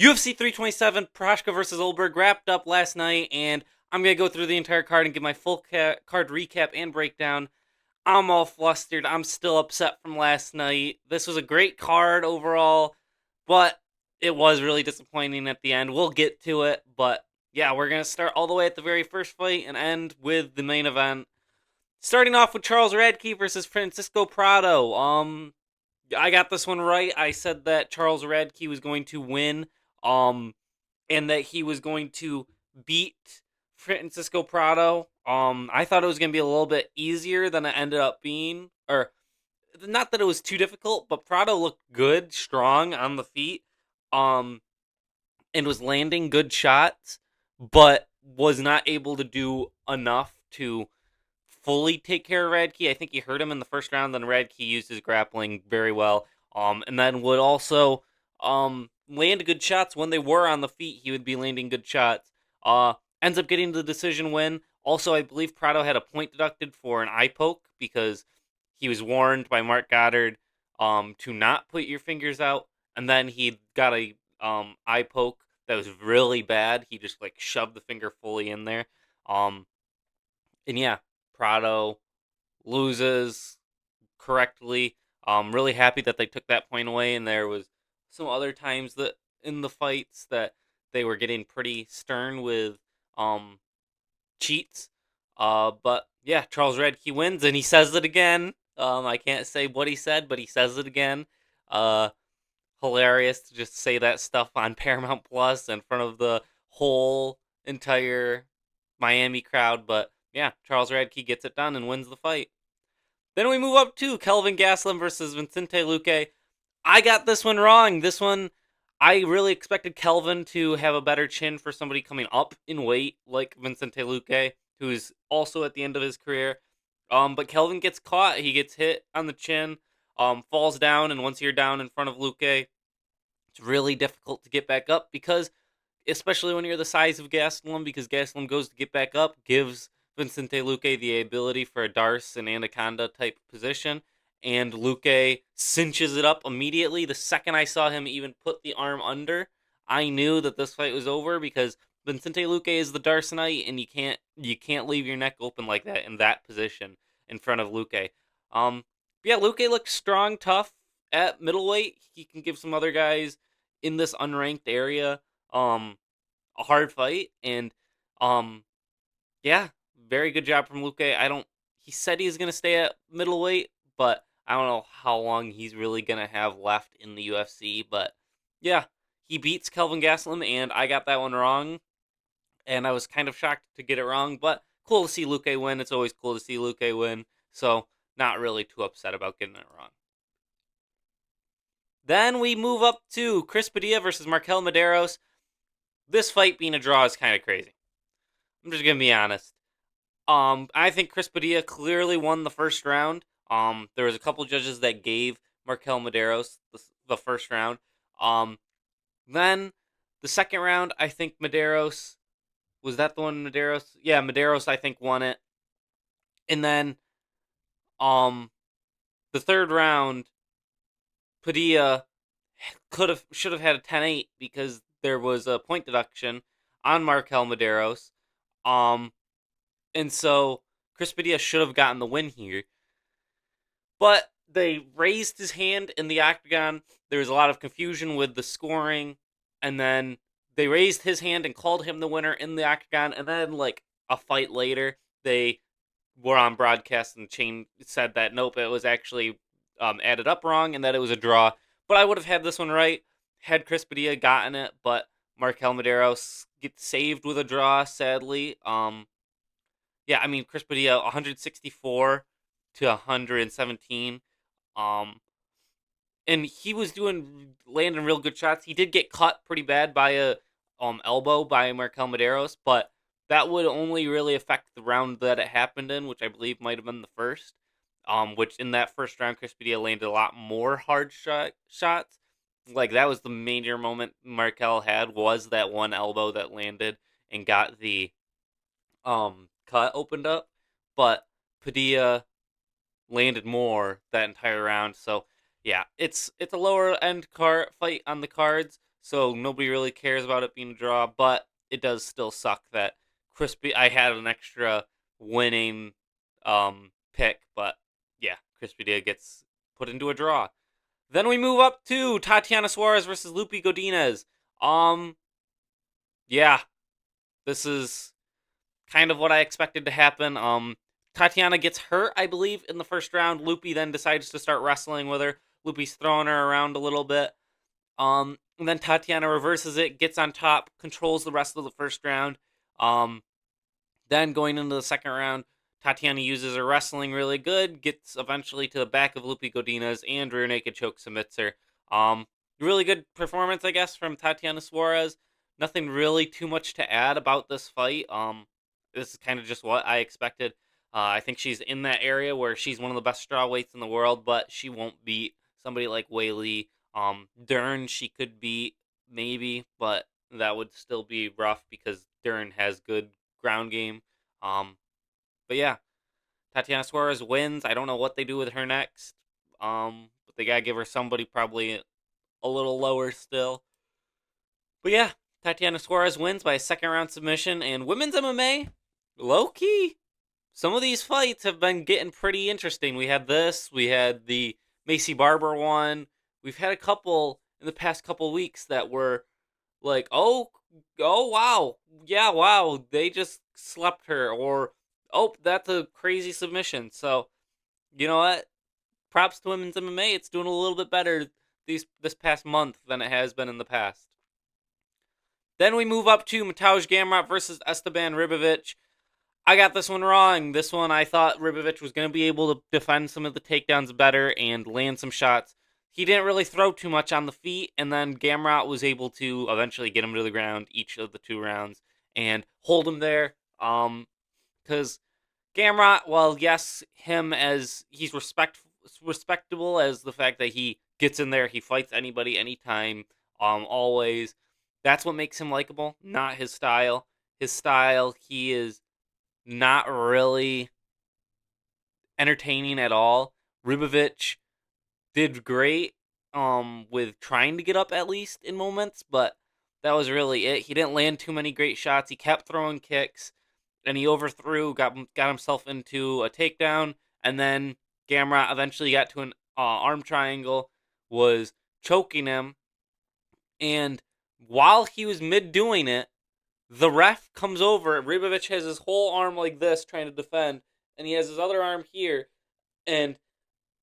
UFC 327, Proshka versus Olberg wrapped up last night, and I'm going to go through the entire card and give my full card recap and breakdown. I'm all flustered. I'm still upset from last night. This was a great card overall, but it was really disappointing at the end. We'll get to it, but yeah, we're going to start all the way at the very first fight and end with the main event. Starting off with Charles Radke versus Francisco Prado. I got this one right. I said that Charles Radke was going to win, um, and that he was going to beat Francisco Prado. I thought it was going to be a little bit easier than it ended up being, or not that it was too difficult, but Prado looked good, strong on the feet, um, and was landing good shots, but was not able to do enough to fully take care of Radke. I think he hurt him in the first round. Then Radke used his grappling very well. And then would also land good shots when they were on the feet. He would be landing good shots. Ends up getting the decision win. Also, I believe Prado had a point deducted for an eye poke because he was warned by Mark Goddard to not put your fingers out. And then he got a eye poke that was really bad. He just like shoved the finger fully in there. Um, and yeah, Prado loses correctly. Really happy that they took that point away, and there was some other times that in the fights that they were getting pretty stern with um cheats. But yeah, Charles Radke wins, and he says it again. I can't say what he said, but he says it again. Uh, Hilarious to just say that stuff on Paramount Plus in front of the whole entire Miami crowd. But yeah, Charles Radke gets it done and wins the fight. Then we move up to Kelvin Gastelum versus Vicente Luque. I got this one wrong. This one, I really expected Kelvin to have a better chin for somebody coming up in weight like Vicente Luque, who's also at the end of his career. But Kelvin gets caught. He gets hit on the chin, falls down, and once you're down in front of Luque, it's really difficult to get back up because, especially when you're the size of Gastelum, because Gastelum goes to get back up, gives Vicente Luque the ability for a Darce and Anaconda type position, and Luque cinches it up immediately. The second I saw him even put the arm under, I knew that this fight was over because Vicente Luque is the Darce Knight, and you can't leave your neck open like that in that position in front of Luque. Um, yeah, Luque looks strong, tough at middleweight. He can give some other guys in this unranked area a hard fight, and um yeah, very good job from Luque. I don't He said he's gonna stay at middleweight, but I don't know how long he's really gonna have left in the UFC. But yeah, he beats Kelvin Gastelum, and I got that one wrong, and I was kind of shocked to get it wrong, but cool to see Luque win. It's always cool to see Luque win, so not really too upset about getting it wrong. Then we move up to Chris Padilla versus Markel Medeiros. This fight being a draw is kind of crazy. I'm just gonna be honest. I think Chris Padilla clearly won the first round. There was a couple judges that gave Markel Medeiros the first round. Um, then the second round, I think Medeiros was that the one Medeiros? Yeah, Medeiros I think won it. And then um the third round, Padilla should have had a 10-8 because there was a point deduction on Markel Medeiros. Um, and so Chris Padilla should have gotten the win here. But they raised his hand in the octagon. There was a lot of confusion with the scoring. And then they raised his hand and called him the winner in the octagon. And then, like, a fight later, they were on broadcast and Chain said that nope, it was actually added up wrong and that it was a draw. But I would have had this one right had Chris Padilla gotten it. But Markel Medeiros gets saved with a draw, sadly. Yeah, I mean Chris Padilla 164 to 117. Um, and he was doing landing real good shots. He did get cut pretty bad by a elbow by Markel Medeiros, but that would only really affect the round that it happened in, which I believe might have been the first. Which in that first round, Chris Padilla landed a lot more hard shots. Like that was the major moment Markel had was that one elbow that landed and got the cut opened up, but Padilla landed more that entire round. So yeah, it's a lower end fight on the cards, so nobody really cares about it being a draw. But it does still suck that Crispy. I had an extra winning pick, but yeah, Crispy Dia gets put into a draw. Then we move up to Tatiana Suarez versus Lupi Godinez. Um, yeah, this is kind of what I expected to happen. Tatiana gets hurt, I believe, in the first round. Lupi then decides to start wrestling with her. Lupi's throwing her around a little bit. And then Tatiana reverses it, gets on top, controls the rest of the first round. Um, then going into the second round, Tatiana uses her wrestling really good, gets eventually to the back of Lupi Godinez, and rear naked choke submits her. Um, Really good performance, I guess, from Tatiana Suarez. Nothing really too much to add about this fight. This is kind of just what I expected. I think she's in that area where she's one of the best strawweights in the world, but she won't beat somebody like Weili. Dern she could beat maybe, but that would still be rough because Dern has good ground game. Um, but yeah, Tatiana Suarez wins. I don't know what they do with her next. But they gotta give her somebody probably a little lower still. But yeah, Tatiana Suarez wins by a second round submission. And women's MMA, low key, some of these fights have been getting pretty interesting. We had this, we had the Macy Barber one. We've had a couple in the past couple weeks that were like, oh wow, yeah, wow, they just slept her, or oh, that's a crazy submission. So you know what? Props to women's MMA. It's doing a little bit better this past month than it has been in the past. Then we move up to Mateusz Gamrot versus Esteban Ribovic. I got this one wrong. This one I thought Ribovic was going to be able to defend some of the takedowns better and land some shots. He didn't really throw too much on the feet, and then Gamrot was able to eventually get him to the ground each of the 2 rounds and hold him there. Because Gamrot, well, yes, him as he's respectable as the fact that he gets in there, he fights anybody, anytime, always. That's what makes him likable, not his style. His style, he is not really entertaining at all. Ribovic did great with trying to get up at least in moments, but that was really it. He didn't land too many great shots. He kept throwing kicks and he overthrew, got himself into a takedown, and then Gamrot eventually got to an arm triangle, was choking him, and while he was mid doing it, the ref comes over. Ribovic has his whole arm like this trying to defend, and he has his other arm here, and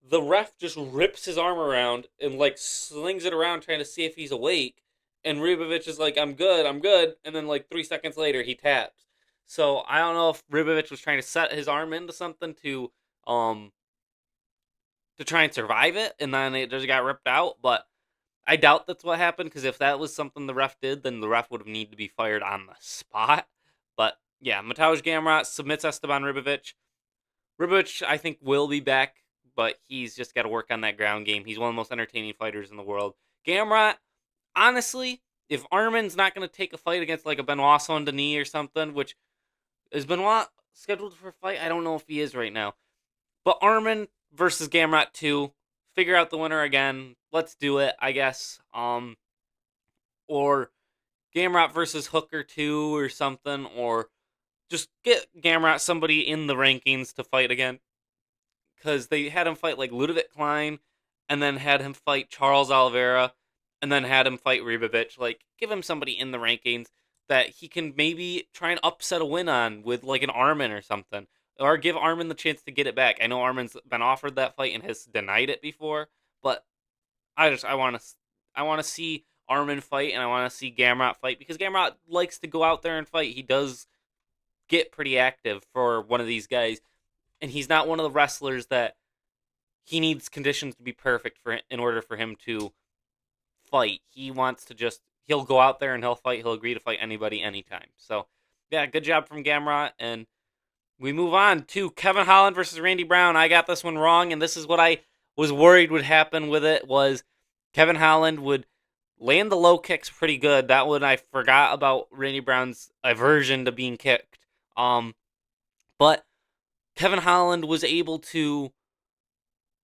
the ref just rips his arm around and like slings it around trying to see if he's awake. And Ribovic is like, I'm good, I'm good. And then like 3 seconds later, he taps. So I don't know if Ribovic was trying to set his arm into something um to try and survive it, and then it just got ripped out. But I doubt that's what happened, because if that was something the ref did, then the ref would have needed to be fired on the spot. But yeah, Mateusz Gamrot submits Esteban Ribovic. Ribovic, I think, will be back, but he's just got to work on that ground game. He's one of the most entertaining fighters in the world. Gamrot, honestly, if Armin's not going to take a fight against like a Benoit Saint-Denis or something, which is Benoit scheduled for a fight? I don't know if he is right now. But Armin versus Gamrot 2, figure out the winner again. Let's do it, I guess. Or Gamrot versus Hooker 2 or something, or just get Gamrot somebody in the rankings to fight again. Because they had him fight like Ludovic Klein, and then had him fight Charles Oliveira, and then had him fight Ribovic. Like, give him somebody in the rankings that he can maybe try and upset a win on with like an Armin or something. Or give Armin the chance to get it back. I know Armin's been offered that fight and has denied it before, but I want to see Armin fight, and I want to see Gamrot fight, because Gamrot likes to go out there and fight. He does get pretty active for one of these guys, and he's not one of the wrestlers that he needs conditions to be perfect for in order for him to fight. He wants to just he'll go out there and he'll fight. He'll agree to fight anybody anytime. So yeah, good job from Gamrot. And we move on to Kevin Holland versus Randy Brown. I got this one wrong, and this is what I was worried would happen with it. Was Kevin Holland would land the low kicks pretty good. That one I forgot about Randy Brown's aversion to being kicked. But Kevin Holland was able to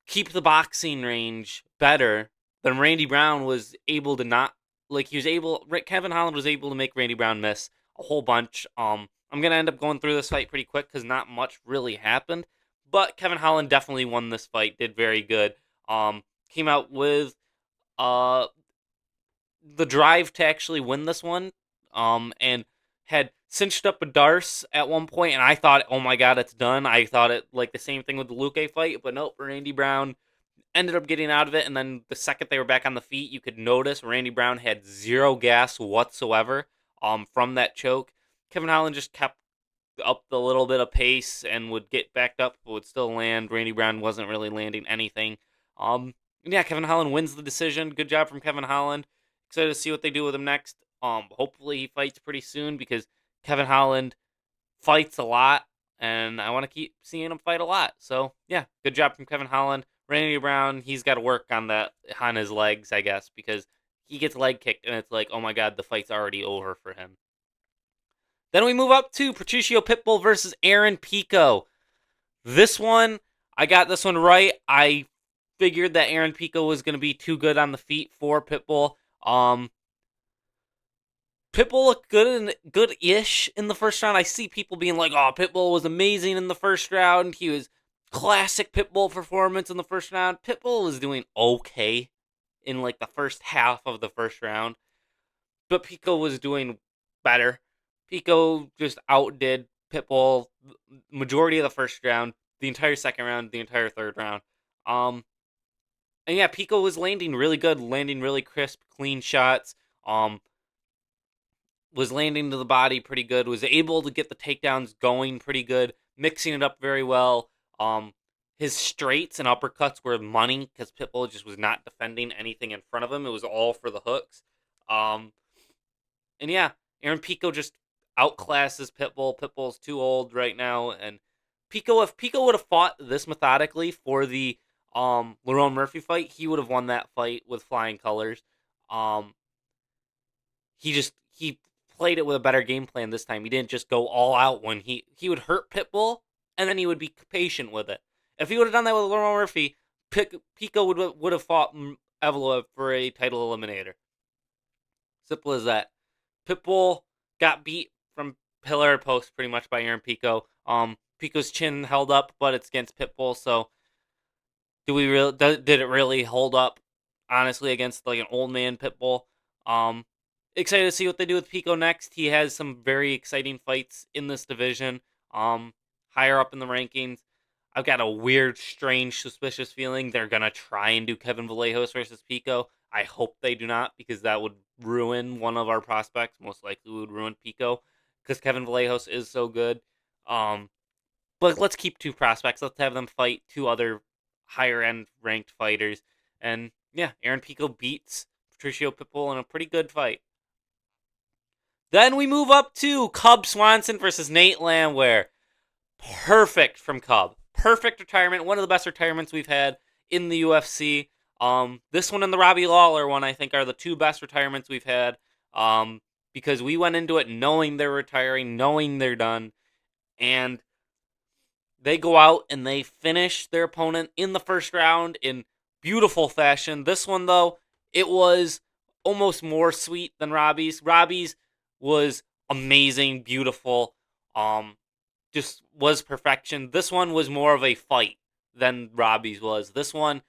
keep the boxing range better than Randy Brown was able to not like Kevin Holland was able to make Randy Brown miss a whole bunch. I'm gonna end up going through this fight pretty quick because not much really happened, but Kevin Holland definitely won this fight. Did very good. Came out with uh the drive to actually win this one. And had cinched up a Darce at one point, and I thought, oh my god, it's done. I thought it like the same thing with the Luque fight, but nope. Randy Brown ended up getting out of it, and then the second they were back on the feet, you could notice Randy Brown had zero gas whatsoever. From that choke, Kevin Holland just kept up the little bit of pace and would get backed up, but would still land. Randy Brown wasn't really landing anything. Yeah, Kevin Holland wins the decision. Good job from Kevin Holland. Excited to see what they do with him next. Hopefully he fights pretty soon because Kevin Holland fights a lot, and I want to keep seeing him fight a lot. So yeah, good job from Kevin Holland. Randy Brown, he's got to work on his legs, I guess, because he gets leg kicked, and it's like, oh my god, the fight's already over for him. Then we move up to Patricio Pitbull versus Aaron Pico. This one, I got this one right. I figured that Aaron Pico was going to be too good on the feet for Pitbull. Pitbull looked good-ish in the first round. I see people being like, "Oh, Pitbull was amazing in the first round. He was classic Pitbull performance in the first round." Pitbull was doing okay in like the first half of the first round, but Pico was doing better. Pico just outdid Pitbull majority of the first round, the entire second round, the entire third round. And yeah, Pico was landing really good, landing really crisp, clean shots. Was landing to the body pretty good, was able to get the takedowns going pretty good, mixing it up very well. His straights and uppercuts were money because Pitbull just was not defending anything in front of him. It was all for the hooks. And yeah, Aaron Pico just outclasses Pitbull. Pitbull's too old right now, and if Pico would have fought this methodically for the Lerone Murphy fight, he would have won that fight with flying colors. He played it with a better game plan this time. He didn't just go all out when he would hurt Pitbull, and then he would be patient with it. If he would have done that with Lerone Murphy, Pico would have fought Evloev for a title eliminator. Simple as that. Pitbull got beat from pillar to post pretty much by Aaron Pico. Pico's chin held up, but it's against Pitbull, so did it really hold up honestly against like an old man Pitbull? Excited to see what they do with Pico next. He has some very exciting fights in this division. Higher up in the rankings. I've got a weird, strange, suspicious feeling they're gonna try and do Kevin Vallejos versus Pico. I hope they do not, because that would ruin one of our prospects. Most likely would ruin Pico, because Kevin Vallejos is so good. But let's keep two prospects. Let's have them fight two other higher end ranked fighters. And yeah, Aaron Pico beats Patricio Pitbull in a pretty good fight. Then we move up to Cub Swanson versus Nate Landwehr. Perfect from Cub. Perfect retirement. One of the best retirements we've had in the UFC. This one and the Robbie Lawler one, I think, are the two best retirements we've had. Because we went into it knowing they're retiring, knowing they're done, and they go out and they finish their opponent in the first round in beautiful fashion. This one, though, it was almost more sweet than Robbie's. Robbie's was amazing, beautiful, just was perfection. This one was more of a fight than Robbie's was. This one,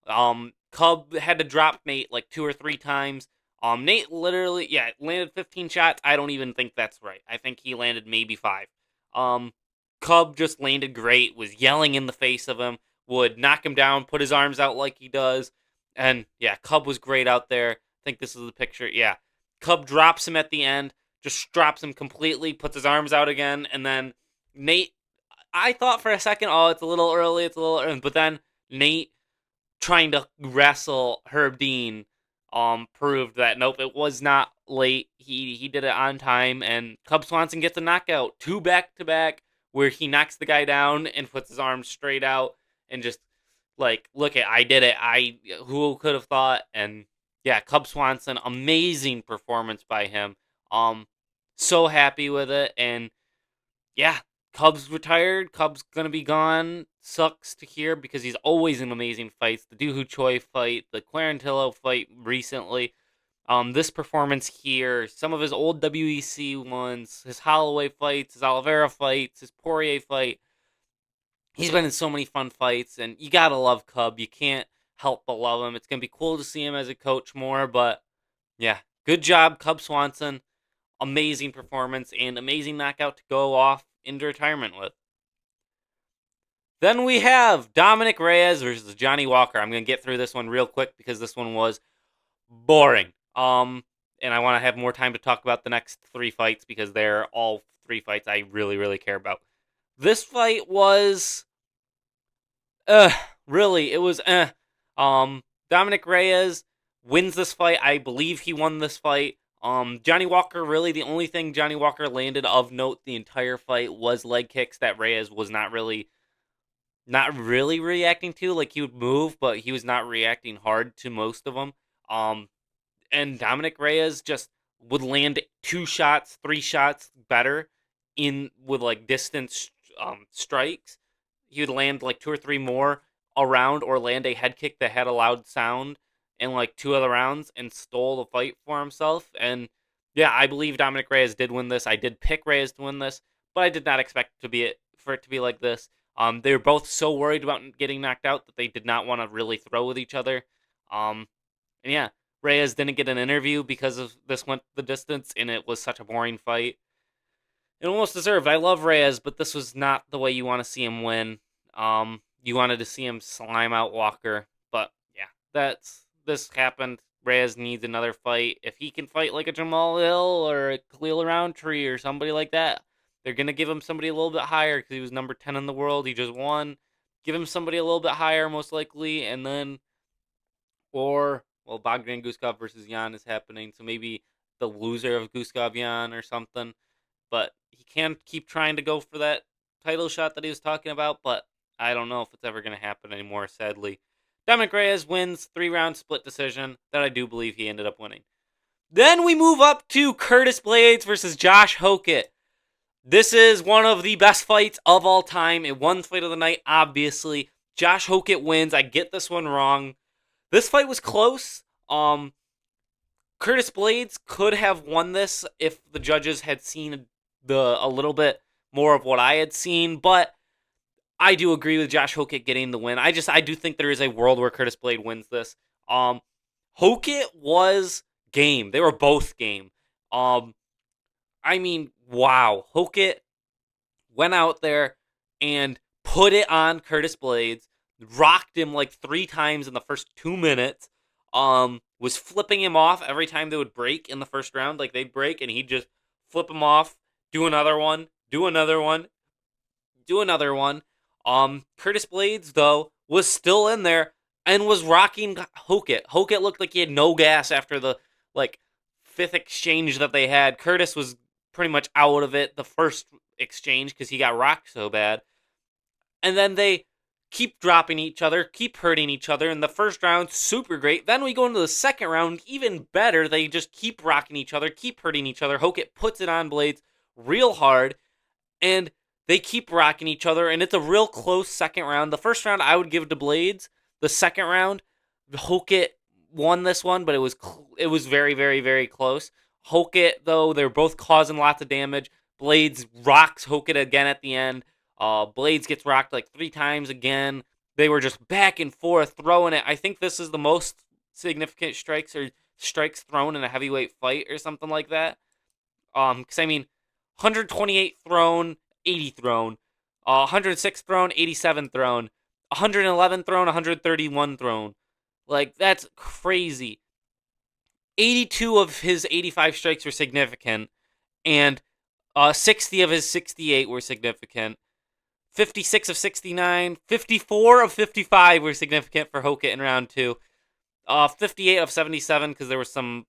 Cub had to drop Nate like 2 or 3 times. Nate literally, landed 15 shots. I don't even think that's right. I think he landed maybe 5. Cub just landed great, was yelling in the face of him, would knock him down, put his arms out like he does. And yeah, Cub was great out there. I think this is the picture. Yeah. Cub drops him at the end, just drops him completely, puts his arms out again, and then Nate, I thought for a second, oh, it's a little early, but then Nate trying to wrestle Herb Dean proved that nope, it was not late. He did it on time, and Cub Swanson gets a knockout, 2 back-to-back, where he knocks the guy down and puts his arms straight out and just like, look at, I did it. Who could have thought? And yeah, Cub Swanson, amazing performance by him. So happy with it, and yeah, Cub's retired. Cub's gonna be gone. Sucks to hear because he's always in amazing fights. The Doohu Choi fight, the Quarantillo fight recently. This performance here, some of his old WEC ones, his Holloway fights, his Oliveira fights, his Poirier fight. He's been in so many fun fights, and you gotta love Cub. You can't help but love him. It's gonna be cool to see him as a coach more, but yeah, good job, Cub Swanson. Amazing performance and amazing knockout to go off into retirement with. Then we have Dominic Reyes versus Johnny Walker. I'm gonna get through this one real quick because this one was boring. And I want to have more time to talk about the next three fights because they're all three fights I really, really care about. This fight was, uh, really, it was, Dominic Reyes wins this fight. I believe he won this fight. Johnny Walker, really, the only thing Johnny Walker landed of note the entire fight was leg kicks that Reyes was not really reacting to. Like, he would move, but he was not reacting hard to most of them. And Dominic Reyes just would land 2 shots, 3 shots better in with like distance strikes. He would land like 2 or 3 more around or land a head kick that had a loud sound in like 2 other rounds and stole the fight for himself. And yeah, I believe Dominic Reyes did win this. I did pick Reyes to win this, but I did not expect for it to be like this. They were both so worried about getting knocked out that they did not want to really throw with each other. And yeah, Reyes didn't get an interview because of this went the distance, and it was such a boring fight. It almost deserved. I love Reyes, but this was not the way you want to see him win. You wanted to see him slime out Walker, but yeah, this happened. Reyes needs another fight. If he can fight like a Jamal Hill or a Khalil Roundtree or somebody like that, they're gonna give him somebody a little bit higher because he was number 10 in the world. He just won. Give him somebody a little bit higher, most likely, and then or well, Bogdan Guskov versus Jan is happening, so maybe the loser of Guskov Jan or something. But he can keep trying to go for that title shot that he was talking about, but I don't know if it's ever going to happen anymore, sadly. Dominic Reyes wins 3-round split decision that I do believe he ended up winning. Then we move up to Curtis Blades versus Josh HOKIT. This is one of the best fights of all time. It won fight of the night, obviously. Josh HOKIT wins. I get this one wrong. This fight was close. Curtis Blades could have won this if the judges had seen a little bit more of what I had seen, but I do agree with Josh HOKIT getting the win. I do think there is a world where Curtis Blade wins this. HOKIT was game. They were both game. I mean, wow. HOKIT went out there and put it on Curtis Blades, rocked him like 3 times in the first 2 minutes, was flipping him off every time they would break in the first round. Like, they'd break and he'd just flip him off, do another one, do another one, do another one. Curtis Blades, though, was still in there and was rocking HOKIT. HOKIT looked like he had no gas after the, like, 5th exchange that they had. Curtis was pretty much out of it the first exchange because he got rocked so bad. And then they keep dropping each other, keep hurting each other. In the first round, super great. Then we go into the second round, even better. They just keep rocking each other, keep hurting each other. HOKIT puts it on Blades real hard, and they keep rocking each other, and it's a real close second round. The first round I would give to Blades. The second round, HOKIT won this one, but it was very, very, very close. HOKIT, though, they're both causing lots of damage. Blades rocks HOKIT again at the end. Blades gets rocked like 3 times again. They were just back and forth throwing it. I think this is the most significant strikes thrown in a heavyweight fight or something like that. Because I mean, 128 thrown, 80 thrown, 106 thrown, 87 thrown, 111 thrown, 131 thrown. Like, that's crazy. 82 of his 85 strikes were significant, and 60 of his 68 were significant. 56 of 69, 54 of 55 were significant for HOKIT in round 2. 58 of 77 because there were some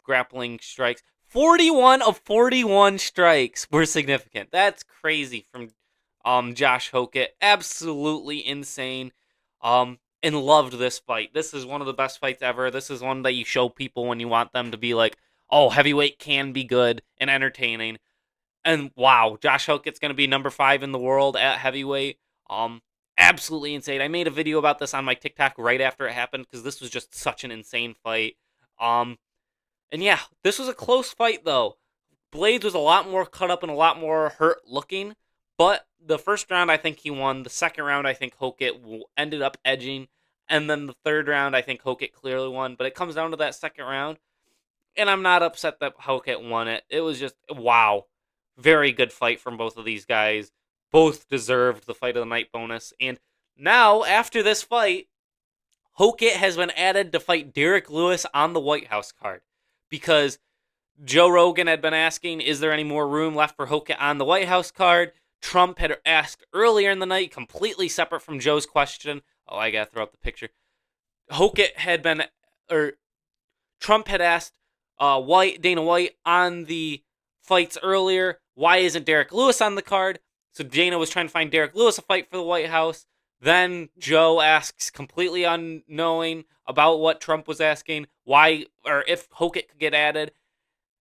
grappling strikes. 41 of 41 strikes were significant. That's crazy from Josh HOKIT. Absolutely insane. And loved this fight. This is one of the best fights ever. This is one that you show people when you want them to be like, oh, heavyweight can be good and entertaining. And wow, Josh HOKIT's going to be number 5 in the world at heavyweight. Absolutely insane. I made a video about this on my TikTok right after it happened because this was just such an insane fight. And yeah, this was a close fight though. Blades was a lot more cut up and a lot more hurt looking, but the first round I think he won. The second round I think HOKIT ended up edging, and then the third round I think HOKIT clearly won. But it comes down to that second round, and I'm not upset that HOKIT won it. It was just wow, very good fight from both of these guys. Both deserved the fight of the night bonus, and now after this fight, HOKIT has been added to fight Derek Lewis on the White House card because Joe Rogan had been asking, is there any more room left for HOKIT on the White House card? Trump had asked earlier in the night, completely separate from Joe's question. Oh, I gotta throw up the picture. HOKIT had been, or Trump had asked Dana White on the fights earlier, why isn't Derek Lewis on the card? So Dana was trying to find Derek Lewis a fight for the White House. Then Joe asks, completely unknowing about what Trump was asking, why or if HOKIT could get added.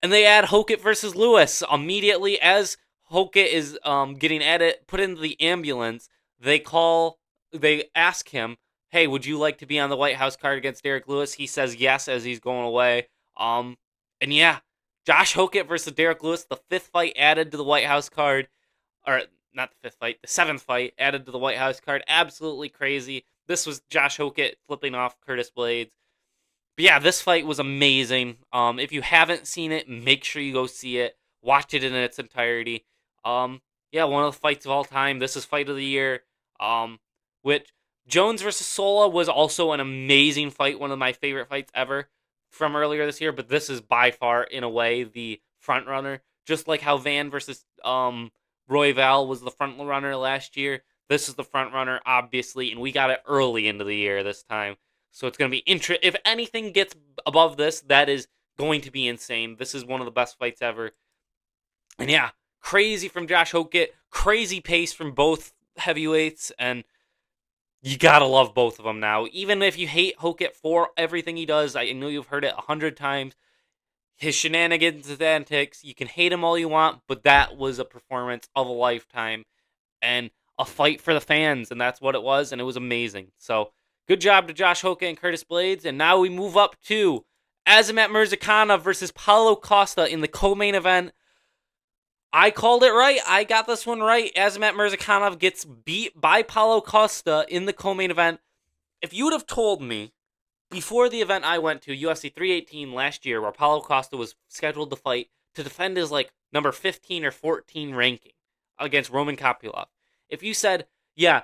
And they add HOKIT versus Lewis immediately as HOKIT is getting added, put into the ambulance. They ask him, "Hey, would you like to be on the White House card against Derek Lewis?" He says yes as he's going away. And yeah, Josh HOKIT versus Derek Lewis, the fifth fight added to the White House card, or not the fifth fight, the seventh fight added to the White House card. Absolutely crazy. This was Josh HOKIT flipping off Curtis Blades. But yeah, this fight was amazing. If you haven't seen it, make sure you go see it. Watch it in its entirety. Yeah, one of the fights of all time. This is fight of the year. Which Jones versus Sola was also an amazing fight, one of my favorite fights ever from earlier this year. But this is by far, in a way, the front runner. Just like how Van versus Royval was the front runner last year. This is the front runner, obviously, and we got it early into the year this time. So it's going to be if anything gets above this, that is going to be insane. This is one of the best fights ever. And yeah, crazy from Josh HOKIT, crazy pace from both heavyweights, and you gotta love both of them now. Even if you hate HOKIT for everything he does, I know you've heard it 100 times. His shenanigans, his antics, you can hate him all you want, but that was a performance of a lifetime and a fight for the fans, and that's what it was, and it was amazing. So good job to Josh HOKIT and Curtis Blades, and now we move up to Azamat Murzakanov versus Paulo Costa in the co-main event. I called it right. I got this one right. Azamat Murzakanov gets beat by Paulo Costa in the co-main event. If you would have told me before the event I went to, UFC 318 last year, where Paulo Costa was scheduled to fight to defend his like number 15 or 14 ranking against Roman Kopylov, if you said, yeah,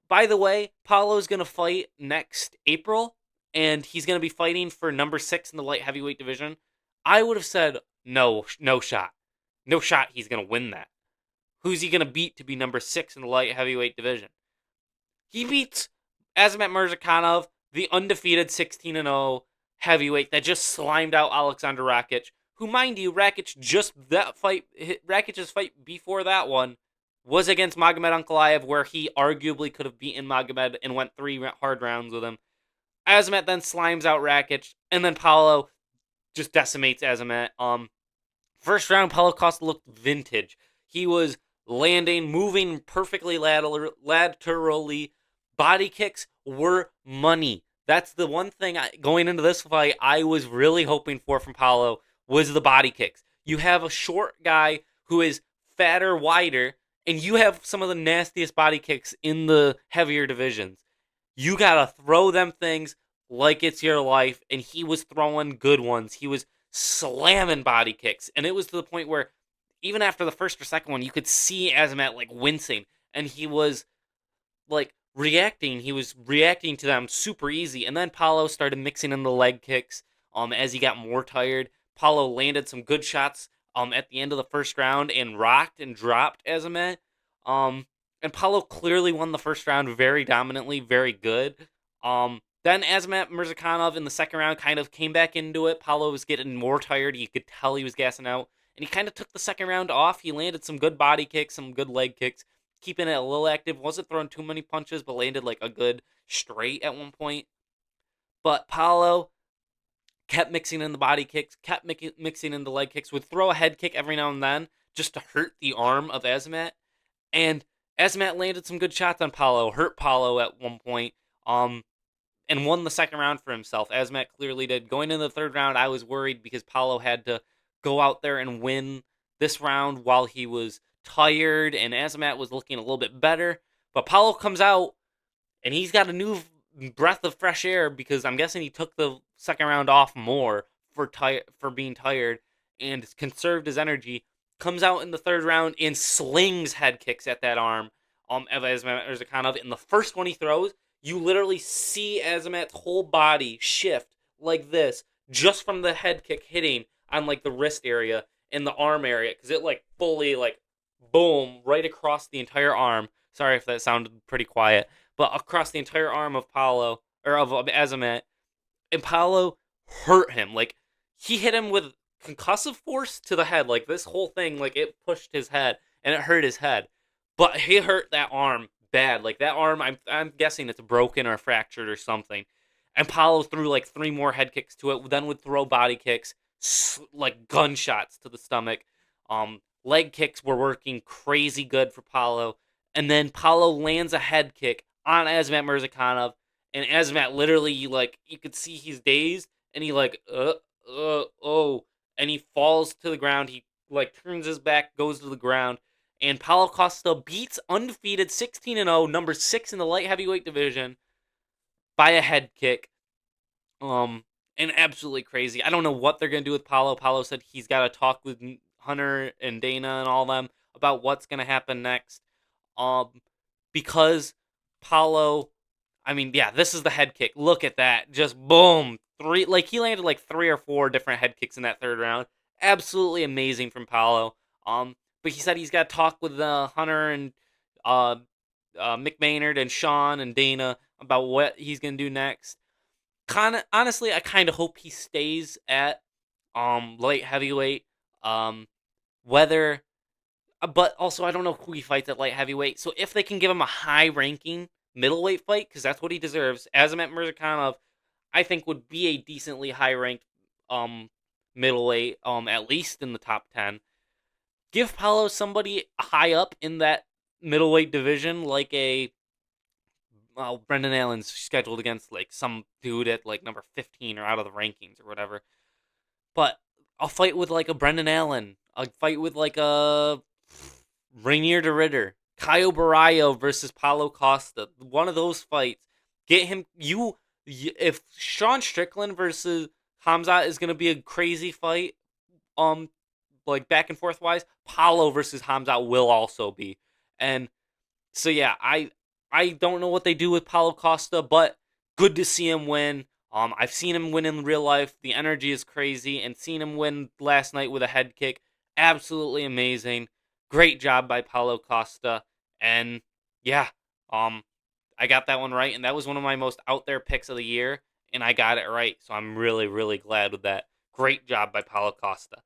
by the way, Paulo's going to fight next April, and he's going to be fighting for number 6 in the light heavyweight division, I would have said, no shot. No shot he's going to win that. Who's he going to beat to be number 6 in the light heavyweight division? He beats Azamat Murzakanov, the undefeated 16-0 heavyweight that just slimed out Alexander Rakic, who, mind you, Rakic's fight before that one was against Magomed Ankalaev, where he arguably could have beaten Magomed and went 3 hard rounds with him. Azamat then slimes out Rakic, and then Paulo just decimates Azamat. First round, Paulo Costa looked vintage. He was landing, moving perfectly laterally. Body kicks were money. That's the one thing going into this fight I was really hoping for from Paulo was the body kicks. You have a short guy who is fatter, wider, and you have some of the nastiest body kicks in the heavier divisions. You gotta throw them things like it's your life, and he was throwing good ones. He was slamming body kicks, and it was to the point where even after the first or second one, you could see Azamat like wincing, and he was like reacting. He was reacting to them super easy, and then Paulo started mixing in the leg kicks. As he got more tired, Paulo landed some good shots at the end of the first round and rocked and dropped Azamat. And Paulo clearly won the first round very dominantly, very good. Then Azamat Murzakanov in the second round kind of came back into it. Paulo was getting more tired. You could tell he was gassing out. And he kind of took the second round off. He landed some good body kicks, some good leg kicks, keeping it a little active. Wasn't throwing too many punches, but landed like a good straight at one point. But Paulo kept mixing in the body kicks, kept mixing in the leg kicks, would throw a head kick every now and then just to hurt the arm of Azamat. And Azamat landed some good shots on Paulo, hurt Paulo at one point. and won the second round for himself, as Matt clearly did. Going into the third round, I was worried because Paulo had to go out there and win this round while he was tired, and Azamat was looking a little bit better. But Paulo comes out, and he's got a new breath of fresh air because I'm guessing he took the second round off more for being tired and conserved his energy. Comes out in the third round and slings head kicks at that arm of Azamat Murzakanov. In the first one he throws, you literally see Azamat's whole body shift like this just from the head kick hitting on like the wrist area and the arm area because it like fully like boom right across the entire arm. Sorry if that sounded pretty quiet, but across the entire arm of Paulo or of Azamat, and Paulo hurt him. Like he hit him with concussive force to the head. Like this whole thing, like it pushed his head and it hurt his head. But he hurt that arm bad. Like that arm, I'm guessing it's broken or fractured or something. And Paulo threw like 3 more head kicks to it. Then would throw body kicks, like gunshots to the stomach. Leg kicks were working crazy good for Paulo. And then Paulo lands a head kick on Azamat Murzakanov, and Azamat literally, like, you could see he's dazed, and he like, oh, and he falls to the ground. He like turns his back, goes to the ground, and Paulo Costa beats undefeated 16-0, number 6 in the light heavyweight division, by a head kick. And absolutely crazy. I don't know what they're gonna do with Paulo. Paulo said he's got to talk with Hunter and Dana and all them about what's gonna happen next. Because Paulo, I mean, yeah, this is the head kick. Look at that. Just boom. He landed like 3 or 4 different head kicks in that third round. Absolutely amazing from Paulo. But he said he's got to talk with Hunter and Mick Maynard and Sean and Dana about what he's going to do next. Honestly, I kind of hope he stays at light heavyweight. Whether But also, I don't know who he fights at light heavyweight. So if they can give him a high ranking middleweight fight, because that's what he deserves, Azamat Murzakanov, I think would be a decently high ranked middleweight, at least in the top 10. Give Paulo somebody high up in that middleweight division, like a Brendan Allen's scheduled against like some dude at like number 15 or out of the rankings or whatever. But I'll fight with like a Brendan Allen. I'll fight with like a Rainier de Ritter, Caio Barallo versus Paulo Costa. One of those fights. Get him. If Sean Strickland versus Hamzat is gonna be a crazy fight, like back and forth wise, Paulo versus Hamzat will also be. And so yeah, I don't know what they do with Paulo Costa, but good to see him win. I've seen him win in real life. The energy is crazy, and seeing him win last night with a head kick, absolutely amazing. Great job by Paulo Costa, and yeah, I got that one right, and that was one of my most out there picks of the year, and I got it right, so I'm really, really glad with that. Great job by Paulo Costa.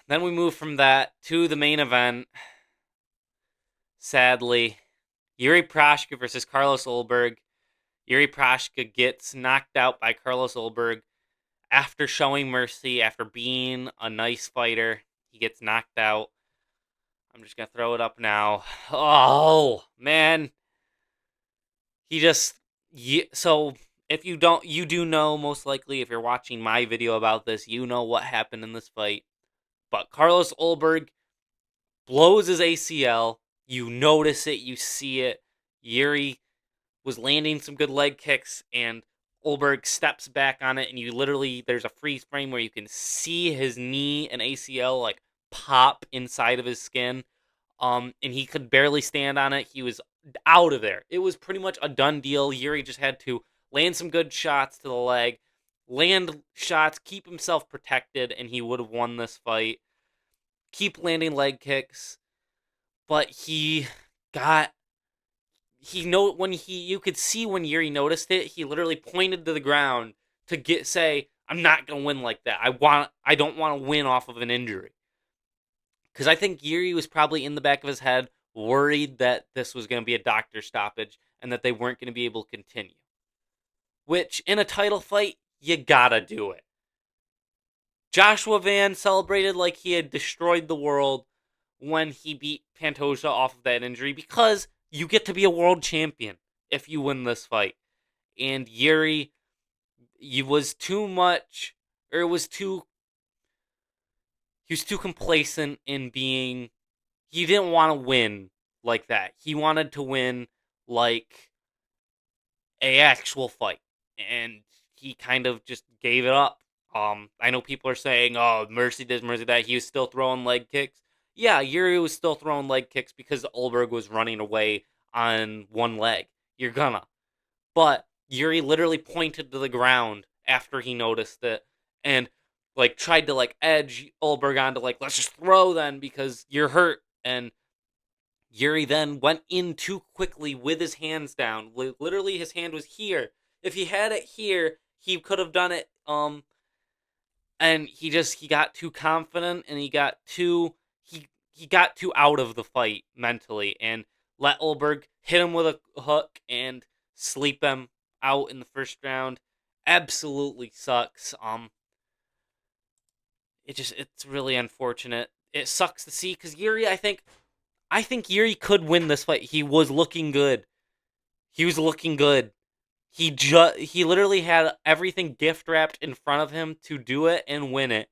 Then we move from that to the main event. Sadly, Yuri Prochka versus Carlos Ulberg. Yuri Prochka gets knocked out by Carlos Ulberg after showing mercy, after being a nice fighter. He gets knocked out. I'm just going to throw it up now. Oh, man. So if you don't, you do know most likely if you're watching my video about this, you know what happened in this fight. But Carlos Ulberg blows his ACL. You notice it, you see it. Yuri was landing some good leg kicks, and Ulberg steps back on it, and there's a freeze frame where you can see his knee and ACL like pop inside of his skin. And he could barely stand on it. He was out of there. It was pretty much a done deal. Yuri just had to land some good shots to the leg, land shots, keep himself protected, and he would have won this fight. Keep landing leg kicks, but you could see when Yuri noticed it, he literally pointed to the ground to say, I'm not gonna win like that. I don't want to win off of an injury. Because I think Yuri was probably in the back of his head worried that this was going to be a doctor stoppage and that they weren't going to be able to continue. Which, in a title fight, you gotta do it. Joshua Van celebrated like he had destroyed the world when he beat Pantoja off of that injury because you get to be a world champion. if you win this fight. And Yuri, he was too much, or it was too, he was too complacent in being, he didn't want to win like that. He wanted to win like a actual fight, and he kind of just gave it up. I know people are saying, "Oh, mercy this, mercy that." He was still throwing leg kicks. Yeah, Yuri was still throwing leg kicks because Olberg was running away on one leg. You're gonna, but Yuri literally pointed to the ground after he noticed it, and like tried to like edge Olberg onto like, let's just throw then because you're hurt. And Yuri then went in too quickly with his hands down. Literally, his hand was here. If he had it here, he could have done it. And he got too confident, and he got too out of the fight mentally, and let Olberg hit him with a hook and sleep him out in the first round. Absolutely sucks. It's really unfortunate. It sucks to see because Yuri, I think Yuri could win this fight. He was looking good. He was looking good. He literally had everything gift wrapped in front of him to do it and win it,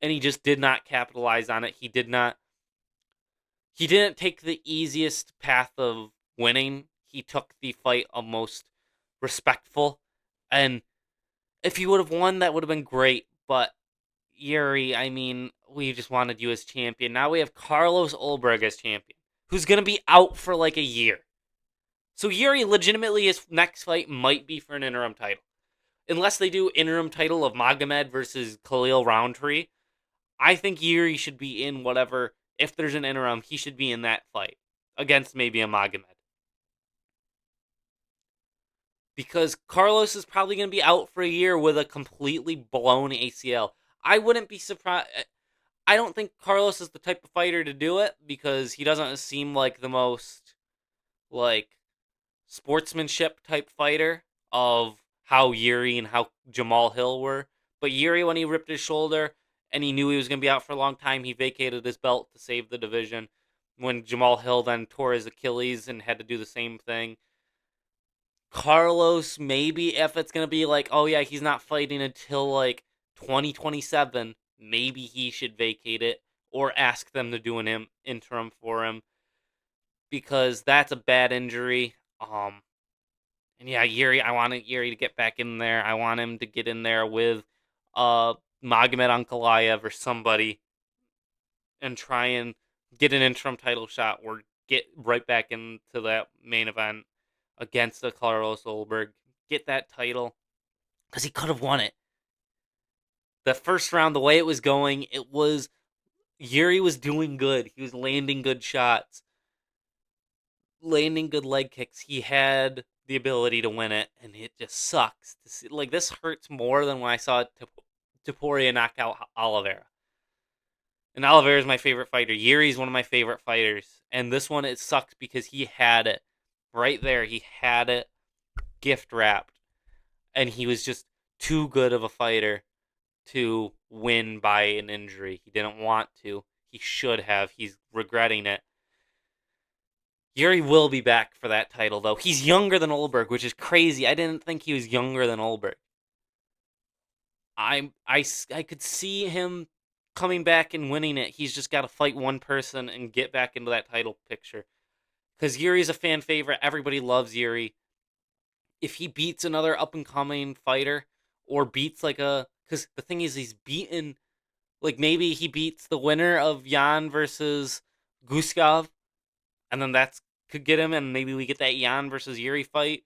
and he just did not capitalize on it. He didn't take the easiest path of winning. He took the fight almost respectful, and if he would have won, that would have been great. But Yuri, I mean, we just wanted you as champion. Now we have Carlos Ulberg as champion, who's gonna be out for like a year. So Yuri, legitimately, his next fight might be for an interim title. Unless they do interim title of Magomed versus Khalil Roundtree, I think Yuri should be in whatever. If there's an interim, he should be in that fight against maybe a Magomed. Because Carlos is probably going to be out for a year with a completely blown ACL. I wouldn't be surprised. I don't think Carlos is the type of fighter to do it because he doesn't seem like the most like sportsmanship type fighter of how Yuri and how Jamal Hill were. But Yuri, when he ripped his shoulder and he knew he was going to be out for a long time, he vacated his belt to save the division. When Jamal Hill then tore his Achilles and had to do the same thing. Carlos, maybe if it's going to be like, oh yeah, he's not fighting until like 2027, maybe he should vacate it or ask them to do an interim for him because that's a bad injury. And yeah, Yuri, I wanted Yuri to get back in there. I want him to get in there with Magomed Ankalaev or somebody and try and get an interim title shot or get right back into that main event against the Carlos Ulberg. Get that title because he could have won it. The first round, the way it was going, it was Yuri was doing good. He was landing good shots, landing good leg kicks. He had the ability to win it, and it just sucks to see. Like, this hurts more than when I saw Topuria knock out Oliveira. And Oliveira is my favorite fighter. Yuri's one of my favorite fighters. And this one, it sucks because he had it right there. He had it gift wrapped. And he was just too good of a fighter to win by an injury. He didn't want to. He should have. He's regretting it. Yuri will be back for that title, though. He's younger than Ulberg, which is crazy. I didn't think he was younger than Ulberg. I could see him coming back and winning it. He's just got to fight one person and get back into that title picture. Because Yuri's a fan favorite. Everybody loves Yuri. If he beats another up-and-coming fighter, or beats like a... Because the thing is, he's beaten... Like, maybe he beats the winner of Jan versus Guskov, and then that's could get him, and maybe we get that Jan versus Yuri fight.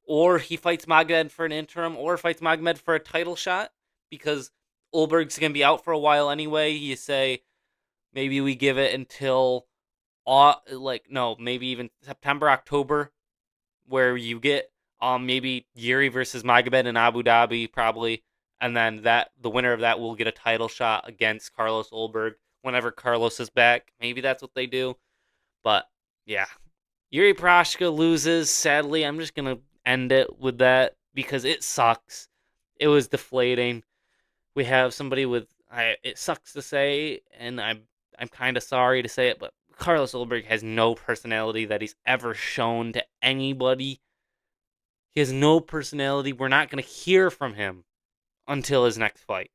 Or he fights Magomed for an interim, or fights Magomed for a title shot, because Ulberg's gonna be out for a while anyway. You say maybe we give it until maybe even September, October, where you get maybe Yuri versus Magomed in Abu Dhabi probably, and then the winner of that will get a title shot against Carlos Ulberg whenever Carlos is back. Maybe that's what they do. But yeah, Yuri Prochazka loses. Sadly, I'm just gonna end it with that because it sucks. It was deflating. We have somebody with it sucks to say, and I'm kind of sorry to say it, but Carlos Ulberg has no personality that he's ever shown to anybody. He has no personality. We're not going to hear from him until his next fight.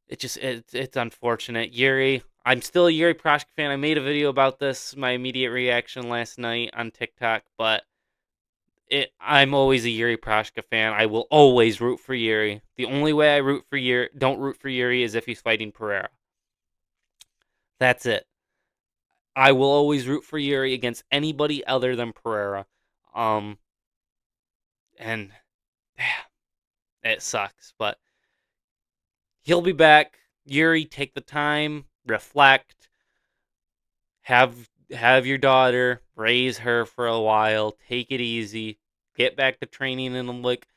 It's unfortunate. JIRI, I'm still a JIRI Proshka fan. I made a video about this, my immediate reaction last night on TikTok, but I'm always a JIRI Proshka fan. I will always root for JIRI. The only way I don't root for JIRI is if he's fighting Pereira. That's it. I will always root for JIRI against anybody other than Pereira. And it sucks, but he'll be back. JIRI, take the time, reflect, have your daughter, raise her for a while, take it easy, get back to training in like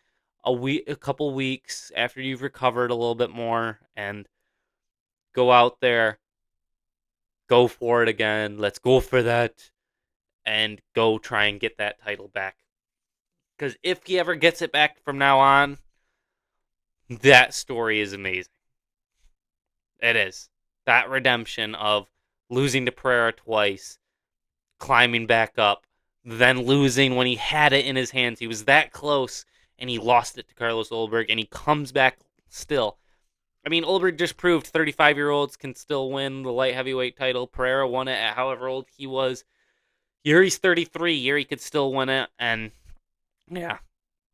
a couple weeks after you've recovered a little bit more, and go out there, go for it again. Let's go for that, and go try and get that title back. Because if he ever gets it back from now on, that story is amazing. It is. That redemption of losing to Pereira twice, climbing back up, then losing when he had it in his hands. He was that close, and he lost it to Carlos Ulberg, and he comes back still. I mean, Ulberg just proved 35-year-olds can still win the light heavyweight title. Pereira won it at however old he was. JIRI's 33. JIRI could still win it, and yeah,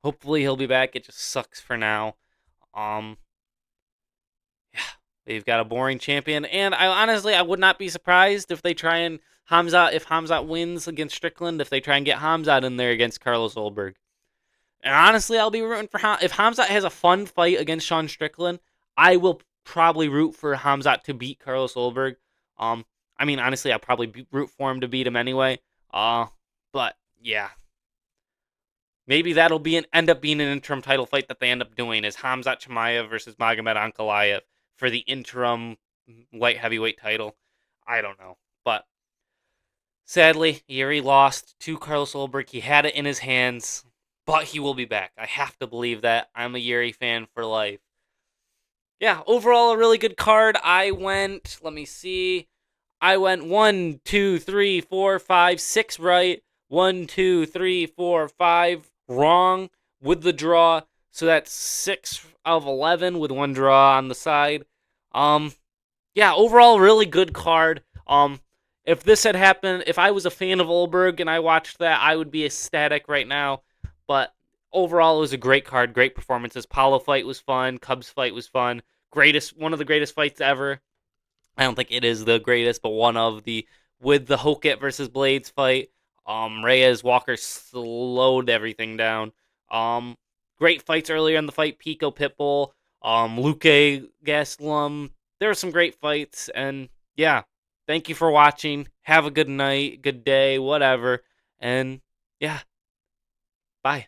hopefully he'll be back. It just sucks for now. Yeah, they've got a boring champion, and I would not be surprised if they try and if Hamzat wins against Strickland, if they try and get Hamzat in there against Carlos Ulberg. And honestly, I'll be rooting for if Hamzat has a fun fight against Sean Strickland, I will probably root for Hamzat to beat Carlos Ulberg. I mean, honestly, I'll probably root for him to beat him anyway. But yeah, maybe that'll end up being an interim title fight that they end up doing is Hamzat Chimaev versus Magomed Ankalaev for the interim light heavyweight title. I don't know, but sadly, JIRI lost to Carlos Ulberg. He had it in his hands, but he will be back. I have to believe that. I'm a JIRI fan for life. Yeah, overall, a really good card. Let me see. I went 1, 2, 3, 4, 5, 6 right. 1, 2, 3, 4, 5 wrong with the draw. So that's 6 of 11 with one draw on the side. Yeah, overall, really good card. If this had happened, if I was a fan of Ulberg and I watched that, I would be ecstatic right now. But overall, it was a great card, great performances. Paulo fight was fun. Cubs fight was fun. One of the greatest fights ever. I don't think it is the greatest, but one of with the HOKIT versus Blades fight. Reyes Walker slowed everything down. Great fights earlier in the fight. Pico Pitbull, Luque Gastelum. There were some great fights, and yeah, thank you for watching. Have a good night, good day, whatever, and yeah, bye.